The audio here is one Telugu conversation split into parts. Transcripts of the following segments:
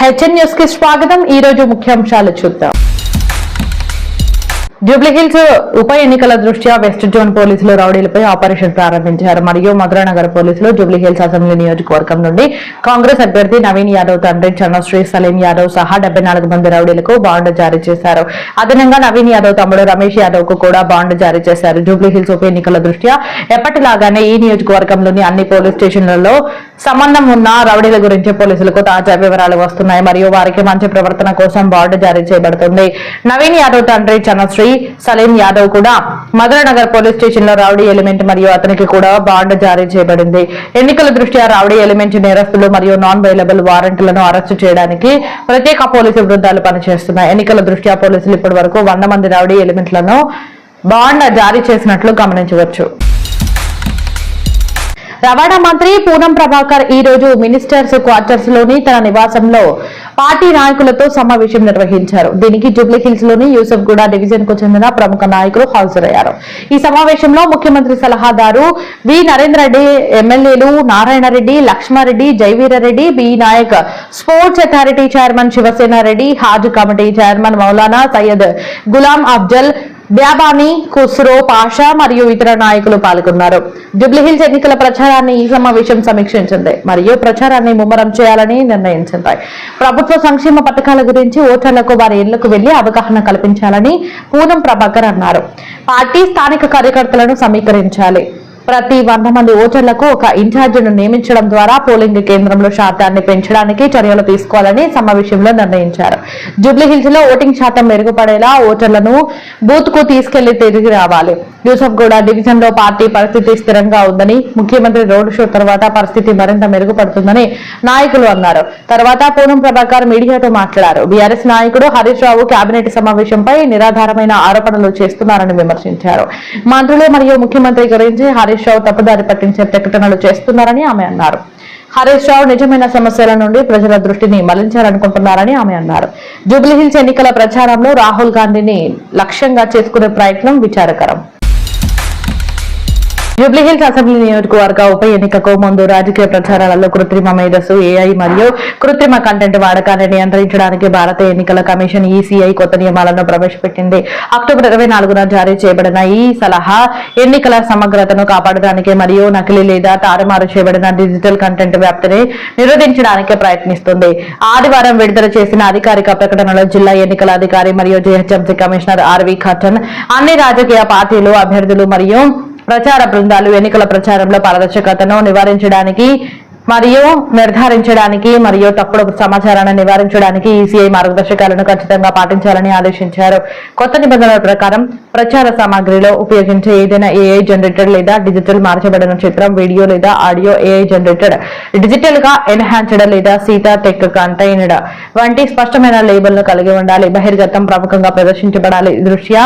హెచ్ఎన్ న్యూస్ కి స్వాగతం. ఈ రోజు ముఖ్యాంశాలు చూద్దాం. జూబ్లీహిల్స్ ఉప ఎన్నికల దృష్ట్యా వెస్ట్ జోన్ పోలీసులు రౌడీలపై ఆపరేషన్ ప్రారంభించారు. మరియు మధురానగర్ పోలీసులు జూబ్లీహిల్స్ అసెంబ్లీ నియోజకవర్గం నుండి కాంగ్రెస్ అభ్యర్థి నవీన్ యాదవ్ తండ్రి చన్నశ్రీ సలీం యాదవ్ సహా 74 మంది రౌడీలకు బాండ్ జారీ చేశారు. అదనంగా నవీన్ యాదవ్ తమ్ముడు రమేష్ యాదవ్ కు కూడా బాండ్ జారీ చేశారు. జూబ్లీహిల్స్ ఉప ఎన్నికల దృష్ట్యా ఎప్పటిలాగానే ఈ నియోజకవర్గంలోని అన్ని పోలీస్ స్టేషన్లలో సంబంధం ఉన్న రౌడీల గురించి పోలీసులకు తాజా వివరాలు వస్తున్నాయి. మరియు వారికి మంచి ప్రవర్తన కోసం బాండ్ జారీ చేయబడుతుంది. నవీన్ యాదవ్ తండ్రి చన్నశ్రీ సలీం యాదవ్ కూడా మధురానగర్ పోలీస్ స్టేషన్ లో రౌడీ ఎలిమెంట్ మరియు అతనికి కూడా బాండ్ జారీ చేయబడింది. ఎన్నికల దృష్ట్యా రౌడీ ఎలిమెంట్ నేరస్తులు మరియు నాన్ అవైలబుల్ వారెంట్లను అరెస్టు చేయడానికి ప్రత్యేక పోలీసు బృందాలు పనిచేస్తున్నాయి. ఎన్నికల దృష్ట్యా పోలీసులు ఇప్పటి వరకు 100 మంది రౌడీ ఎలిమెంట్లను బాండ్ జారీ చేసినట్లు గమనించవచ్చు. రవాణా మంత్రి పూనం ప్రభాకర్ ఈ రోజు మినిస్టర్స్ క్వార్టర్స్ లోని తన నివాసంలో పార్టీ నాయకులతో సమావేశం నిర్వహించారు. దీనికి జూబ్లీహిల్స్ లోని యూసఫ్గూడ డివిజన్ కు చెందిన ప్రముఖ నాయకులు హాజరయ్యారు. ఈ సమావేశంలో ముఖ్యమంత్రి సలహాదారు వి నరేందర్ రెడ్డి, ఎమ్మెల్యేలు Narayana Reddy, Lakshma Reddy, Jaiveera Reddy, B Nayak, sports authority chairman Shivasena Reddy, Haj committee chairman Maulana Syed Ghulam Afzal, Biyabani, Khusro Pasha మరియు ఇతర నాయకులు పాల్గొన్నారు. జూబ్లీహిల్స్ ఎన్నికల ప్రచారాన్ని ఈ సమావేశం సమీక్షించింది మరియు ప్రచారాన్ని ముమ్మరం చేయాలని నిర్ణయించింది. ప్రభుత్వ సంక్షేమ పథకాల గురించి ఓటర్లకు వారి ఇళ్లకు వెళ్లి అవగాహన కల్పించాలని పూనం ప్రభాకర్ అన్నారు. పార్టీ స్థానిక కార్యకర్తలను సమీకరించాలి. ప్రతి 100 మంది ఓటర్లకు ఒక ఇన్ఛార్జిను నియమించడం ద్వారా పోలింగ్ కేంద్రంలో శాతాన్ని పెంచడానికి చర్యలు తీసుకోవాలని సమావేశంలో నిర్ణయించారు. జూబ్లీహిల్స్ లో ఓటింగ్ శాతం మెరుగుపడేలా ఓటర్లను బూత్ కు తీసుకెళ్లి తిరిగి రావాలి. యూసఫ్గూడ డివిజన్ లో పార్టీ పరిస్థితి స్థిరంగా ఉందని, ముఖ్యమంత్రి రోడ్ షో తర్వాత పరిస్థితి మరింత మెరుగుపడుతుందని నాయకులు అన్నారు. తర్వాత పూనం ప్రభాకర్ మీడియాతో మాట్లాడారు. బీఆర్ఎస్ నాయకుడు హరీష్ రావు కేబినెట్ సమావేశంపై నిరాధారమైన ఆరోపణలు చేస్తున్నారని విమర్శించారు. మంత్రులు మరియు ముఖ్యమంత్రి గురించి హరీష్ రావు తప్పుదారి పట్టించే ప్రకటనలు చేస్తున్నారని ఆమె అన్నారు. హరీష్ రావు నిజమైన సమస్యల నుండి ప్రజల దృష్టిని మళ్లించాలనుకుంటున్నారని ఆమె అన్నారు. జూబ్లీహిల్స్ ఎన్నికల ప్రచారంలో రాహుల్ గాంధీని లక్ష్యంగా చేసుకునే ప్రయత్నం విచారకరం. జూబ్లీహిల్స్ అసెంబ్లీ నియోజకవర్గ ఉప ఎన్నికకు ముందు రాజకీయ ప్రచారాలలో కృత్రిమ మేధస్సు, ఏఐ మరియు కృత్రిమ కంటెంట్ వాడకాన్ని నియంత్రించడానికి భారత ఎన్నికల కమిషన్ ఈసీఐ కొత్త నియమాలను ప్రవేశపెట్టింది. అక్టోబర్ 24న జారీ చేయబడిన ఈ సలహా ఎన్నికల సమగ్రతను కాపాడడానికి మరియు నకిలీ లేదా తారుమారు చేయబడిన డిజిటల్ కంటెంట్ వ్యాప్తిని నిరోధించడానికి ప్రయత్నిస్తుంది. ఆదివారం విడుదల చేసిన అధికారిక ప్రకటనలో జిల్లా ఎన్నికల అధికారి మరియు జీహెచ్ఎంసీ కమిషనర్ ఆర్వి ఖట్టన్ అన్ని రాజకీయ పార్టీలు, అభ్యర్థులు మరియు ప్రచార బృందాలు ఎన్నికల ప్రచారంలో పారదర్శకతను నివారించడానికి మరియు నిర్ధారించడానికి మరియు తప్పుడు సమాచారాన్ని నివారించడానికి ఈసీఐ మార్గదర్శకాలను ఖచ్చితంగా పాటించాలని ఆదేశించారు. కొత్త నిబంధనల ప్రకారం ప్రచార సామాగ్రిలో ఉపయోగించే ఏదైనా ఏఐ జనరేటెడ్ లేదా డిజిటల్ మార్చబడిన చిత్రం, వీడియో లేదా ఆడియో ఏఐ జనరేటెడ్, డిజిటల్ గా ఎన్హాన్స్డ్ లేదా సీతా టెక్ కంటైన్డ్ వంటి స్పష్టమైన లేబుల్ ను కలిగి ఉండాలి. బహిర్గతం ప్రముఖంగా ప్రదర్శించబడాలి. దృశ్య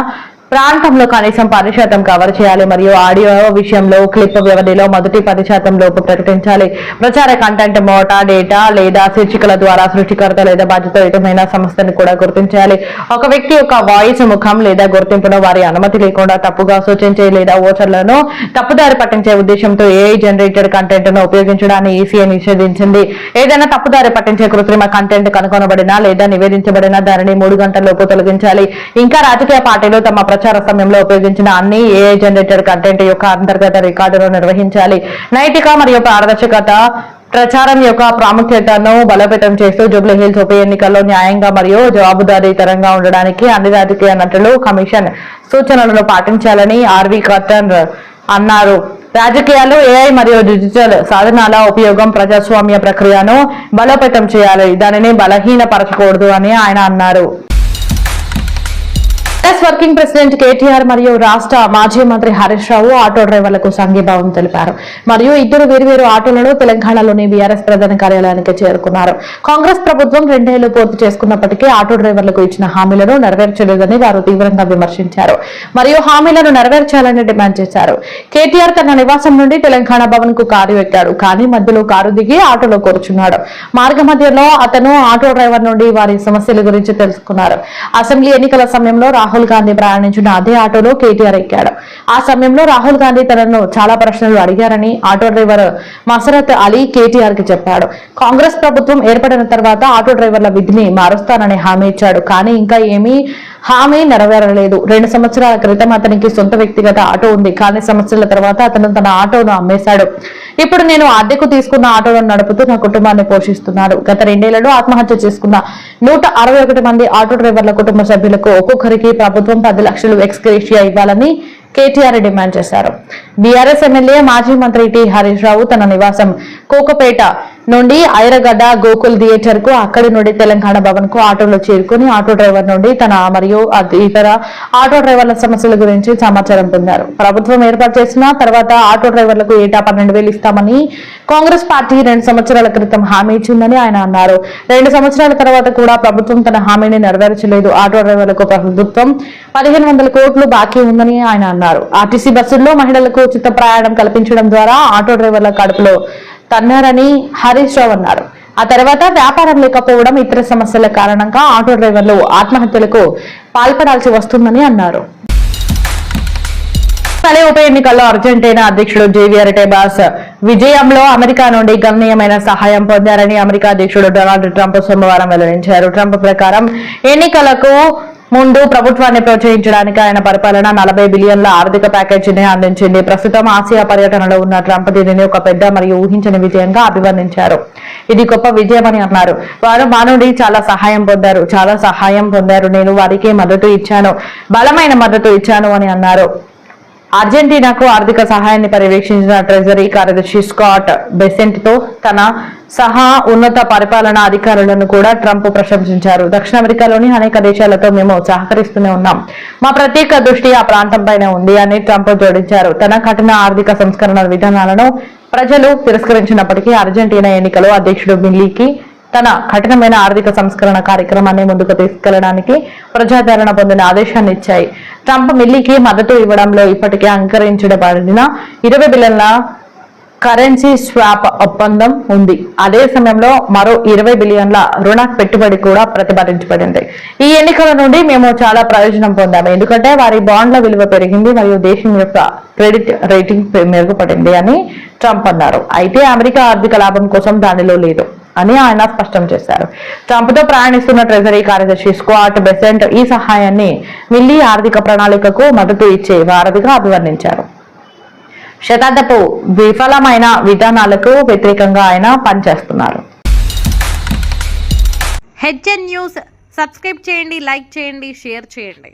ప్రాంతంలో కనీసం 10% కవర్ చేయాలి మరియు ఆడియో విషయంలో క్లిప్ వ్యవధిలో మొదటి 10% లోపు ప్రకటించాలి. ప్రచార కంటెంట్ మోటా డేటా లేదా శీర్షికల ద్వారా సృష్టికర్త లేదా బాధ్యతాయుతమైన సంస్థను కూడా గుర్తించాలి. ఒక వ్యక్తి యొక్క వాయిస్, ముఖం లేదా గుర్తింపును వారి అనుమతి లేకుండా తప్పుగా సూచించే లేదా ఓటర్లను తప్పుదారి పట్టించే ఉద్దేశంతో ఏఐ జనరేటెడ్ కంటెంట్ ను ఉపయోగించడాన్ని ఈసీఐ నిషేధించింది. ఏదైనా తప్పుదారి పట్టించే కృత్రిమ కంటెంట్ కనుగొనబడినా లేదా నివేదించబడినా దానిని 3 గంటల లోపు తొలగించాలి. ఇంకా రాజకీయ పార్టీలు తమ ప్రచార సమయంలో ఉపయోగించిన అన్ని ఏఐ జనరేటెడ్ కంటెంట్ యొక్క అంతర్గత రికార్డును నిర్వహించాలి. నైతిక మరియు పారదర్శకత ప్రచారం యొక్క ప్రాముఖ్యతను బలోపేతం చేస్తూ జూబ్లీహిల్స్ ఉప ఎన్నికల్లో న్యాయంగా మరియు జవాబుదారీతరంగా ఉండడానికి అన్ని రాజకీయ నటులు కమిషన్ సూచనలను పాటించాలని ఆర్వి ఖట్టన్ అన్నారు. రాజకీయాలు, ఏఐ మరియు డిజిటల్ సాధనాల ఉపయోగం ప్రజాస్వామ్య ప్రక్రియను బలోపేతం చేయాలి, దానిని బలహీనపరచకూడదు అని ఆయన అన్నారు. వర్కింగ్ ప్రెసిడెంట్ కేటీఆర్ మరియు రాష్ట్ర మాజీ మంత్రి హరీష్ రావు ఆటో డ్రైవర్లకు సంఘీభావం తెలిపారు మరియు ఇద్దరు వేర్వేరు ఆటోలలో తెలంగాణలోని బీఆర్ఎస్ ప్రధాన కార్యాలయానికి చేరుకున్నారు. కాంగ్రెస్ ప్రభుత్వం 2 ఏళ్లు పూర్తి చేసుకున్నప్పటికీ ఆటో డ్రైవర్లకు ఇచ్చిన హామీలను నెరవేర్చలేదని వారు తీవ్రంగా విమర్శించారు మరియు హామీలను నెరవేర్చాలని డిమాండ్ చేశారు. కేటీఆర్ తన నివాసం నుండి తెలంగాణ భవన్ కు కారు ఎక్కాడు, కానీ మధ్యలో కారు దిగి ఆటోలో కూర్చున్నాడు. మార్గ మధ్యలో అతను ఆటో డ్రైవర్ నుండి వారి సమస్యల గురించి తెలుసుకున్నారు. అసెంబ్లీ ఎన్నికల సమయంలో రాహుల్ రాహుల్ గాంధీ ప్రయాణించిన అదే ఆటోలో కేటీఆర్ ఎక్కాడు. ఆ సమయంలో రాహుల్ గాంధీ తనను చాలా ప్రశ్నలు అడిగారని ఆటో డ్రైవర్ మసరత్ అలీ కేటీఆర్ కి చెప్పాడు. కాంగ్రెస్ ప్రభుత్వం ఏర్పడిన తర్వాత ఆటో డ్రైవర్ల విధిని మారుస్తానని హామీ ఇచ్చాడు. కానీ ఇంకా ఏమీ హామీ నెరవేరలేదు. 2 సంవత్సరాల క్రితం అతనికి సొంత వ్యక్తిగత ఆటో ఉంది. కానీ సంవత్సరాల తర్వాత అతను తన ఆటోను అమ్మేశాడు. ఇప్పుడు నేను అద్దెకు తీసుకున్న ఆటోలను నడుపుతూ నా కుటుంబాన్ని పోషిస్తున్నాడు. గత 2 ఏళ్లలో ఆత్మహత్య చేసుకున్న 161 మంది ఆటో డ్రైవర్ల కుటుంబ సభ్యులకు ఒక్కొక్కరికి ప్రభుత్వం 10 లక్షలు ఎక్స్గ్రేషియా ఇవ్వాలని కేటీఆర్ డిమాండ్ చేశారు. బీఆర్ఎస్ ఎమ్మెల్యే మాజీ మంత్రి టి హరీష్ రావు తన నివాసం కోకపేట నుండి ఐరగడ్డ గోకుల్ థియేటర్ కు, అక్కడి నుండి తెలంగాణ భవన్ కు ఆటోలో చేరుకుని ఆటో డ్రైవర్ నుండి తన మరియు ఇతర ఆటో డ్రైవర్ల సమస్యల గురించి సమాచారం పొందారు. ప్రభుత్వం ఏర్పాటు చేసిన తర్వాత ఆటో డ్రైవర్లకు ఏటా 12,000 ఇస్తామని కాంగ్రెస్ పార్టీ 2 సంవత్సరాల క్రితం హామీ ఇచ్చిందని ఆయన అన్నారు. 2 సంవత్సరాల తర్వాత కూడా ప్రభుత్వం తన హామీని నెరవేర్చలేదు. ఆటో డ్రైవర్లకు ప్రభుత్వం 1,500 కోట్లు బాకీ ఉందని ఆయన అన్నారు. ఆర్టీసీ బస్సుల్లో మహిళలకు ఉచిత ప్రయాణం కల్పించడం ద్వారా ఆటో డ్రైవర్ల కడుపులో తన్నారని హరీష్ రావు అన్నారు. ఆ తర్వాత వ్యాపారం లేకపోవడం, ఇతర సమస్యల కారణంగా ఆటో డ్రైవర్లు ఆత్మహత్యలకు పాల్పడాల్సి వస్తుందని అన్నారు. ఉప ఎన్నికల్లో అర్జెంటీనా అధ్యక్షుడు జేవియర్ టెబాస్ విజయంలో అమెరికా నుండి గణనీయమైన సహాయం పొందారని అమెరికా అధ్యక్షుడు డొనాల్డ్ ట్రంప్ సోమవారం వెల్లడించారు. ట్రంప్ ప్రకారం ఎన్నికలకు ముందు ప్రభుత్వాన్ని ప్రోత్సహించడానికి ఆయన పరిపాలన 40 బిలియన్ల ఆర్థిక ప్యాకేజీని అందించింది. ప్రస్తుతం ఆసియా పర్యటనలో ఉన్న ట్రంప్ దీనిని ఒక పెద్ద మరియు ఊహించని విజయంగా అభివర్ణించారు. ఇది గొప్ప విజయమని అన్నారు. వారు మా నుండి చాలా సహాయం పొందారు. నేను వారికి మద్దతు ఇచ్చాను, బలమైన మద్దతు ఇచ్చాను అని అన్నారు. అర్జెంటీనాకు ఆర్థిక సహాయాన్ని పర్యవేక్షించిన ట్రెజరీ కార్యదర్శి స్కాట్ బెసెంట్ తో తన సహా ఉన్నత పరిపాలనా అధికారులను కూడా ట్రంప్ ప్రశంసించారు. దక్షిణ అమెరికాలోని అనేక దేశాలతో మేము సహకరిస్తూనే ఉన్నాం. మా ప్రత్యేక దృష్టి ఆ ప్రాంతంపైనే ఉంది అని ట్రంప్ జోడించారు. తన కఠిన ఆర్థిక సంస్కరణ విధానాలను ప్రజలు తిరస్కరించినప్పటికీ అర్జెంటీనా ఎన్నికలో అధ్యక్షుడు మిల్లీకి తన కఠినమైన ఆర్థిక సంస్కరణ కార్యక్రమాన్ని ముందుకు తీసుకెళ్లడానికి ప్రజాదరణ పొందిన ఆదేశాన్ని ఇచ్చాయి. ట్రంప్ మిల్లీకి మద్దతు ఇవ్వడంలో ఇప్పటికే అంగీకరించబడిన 20 బిలియన్ల కరెన్సీ స్వాప్ ఒప్పందం ఉంది. అదే సమయంలో మరో 20 బిలియన్ల రుణ పెట్టుబడి కూడా ప్రతిపాదించబడింది. ఈ ఎన్నికల నుండి మేము చాలా ప్రయోజనం పొందాము, ఎందుకంటే వారి బాండ్ల విలువ పెరిగింది మరియు దేశం యొక్క క్రెడిట్ రేటింగ్ మెరుగుపడింది అని ట్రంప్ అన్నారు. అయితే అమెరికా ఆర్థిక లాభం కోసం దానిలో లేదు అని ఆయన స్పష్టం చేశారు. ట్రంప్ తో ప్రయాణిస్తున్న ట్రెజరీ కార్యదర్శి స్కాట్ బెసెంట్ ఈ సహాయాన్ని మిల్లీ ఆర్థిక ప్రణాళికకు మద్దతు ఇచ్చే వారధిగా అభివర్ణించారు. శతాబ్దపు విఫలమైన విధానాలకు వ్యతిరేకంగా ఆయన పనిచేస్తున్నారు. హెచ్ఎన్ న్యూస్ సబ్స్క్రైబ్ చేయండి, లైక్ చేయండి, షేర్ చేయండి.